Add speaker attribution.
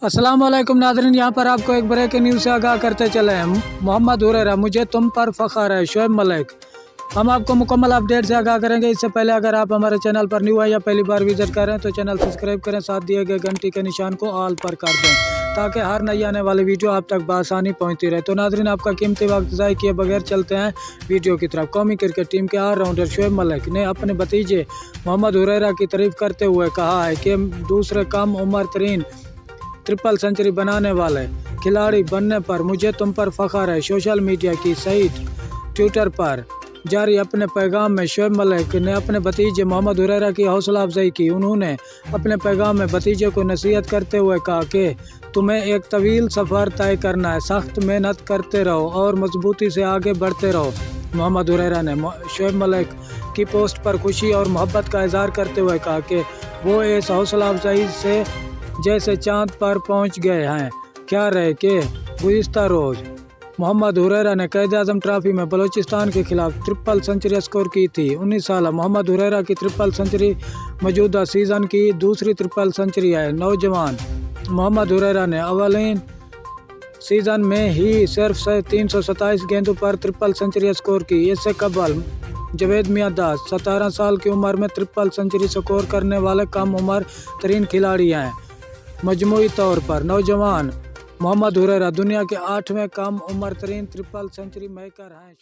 Speaker 1: अस्सलाम वालेकुम नाज़रीन, यहाँ पर आपको एक ब्रेकिंग न्यूज़ से आगाह करते चले हैं। मोहम्मद हुरैरा, मुझे तुम पर फ़ख्र है, शोएब मलिक। हम आपको मुकम्मल अपडेट से आगाह करेंगे। इससे पहले अगर आप हमारे चैनल पर न्यू है या पहली बार विजिट करें तो चैनल सब्सक्राइब करें, साथ दिए गए घंटी के निशान को ऑल पर कर दें ताकि हर नई आने वाली वीडियो आप तक बआसानी पहुँचती रहे। तो नाज़रीन, आपका कीमती वक्त ज़ाय किए बगैर चलते हैं वीडियो की तरफ। कौमी क्रिकेट टीम के ऑलराउंडर शोएब मलिक ने अपने भतीजे मोहम्मद हुरैरा की तारीफ करते हुए कहा है कि दूसरे कम उम्र तरीन ट्रिपल सेंचुरी बनाने वाले खिलाड़ी बनने पर मुझे तुम पर फ़ख्र है। सोशल मीडिया की साइट ट्विटर पर जारी अपने पैगाम में शोएब मलिक ने अपने भतीजे मोहम्मद हुरैरा की हौसला अफजाई की। उन्होंने अपने पैगाम में भतीजे को नसीहत करते हुए कहा कि तुम्हें एक तवील सफ़र तय करना है, सख्त मेहनत करते रहो और मजबूती से आगे बढ़ते रहो। मोहम्मद हुरैरा ने शोएब मलिक की पोस्ट पर खुशी और मोहब्बत का इजहार करते हुए कहा कि वो इस हौसला अफजाई से जैसे चांद पर पहुंच गए हैं। क्या रहे कि गुज़िश्ता रोज़ मोहम्मद हुरैरा ने क़ायद-ए-आज़म ट्रॉफी में बलूचिस्तान के खिलाफ ट्रिपल सेंचुरी स्कोर की थी। 19 साल मोहम्मद हुरैरा की ट्रिपल सेंचुरी मौजूदा सीज़न की दूसरी ट्रिपल सेंचुरी है। नौजवान मोहम्मद हुरैरा ने अवलीन सीज़न में ही सिर्फ 327 गेंदों पर ट्रिपल सेंचुरी स्कोर की। इससे कबल जावेद मियांदाद 17 साल की उम्र में ट्रिपल सेंचुरी स्कोर करने वाले कम उम्र तरीन खिलाड़ी हैं। मजमूई तौर पर नौजवान मोहम्मद हुरैरा दुनिया के 8वें कम उम्र तरीन ट्रिपल सेंचुरी मेकर हैं।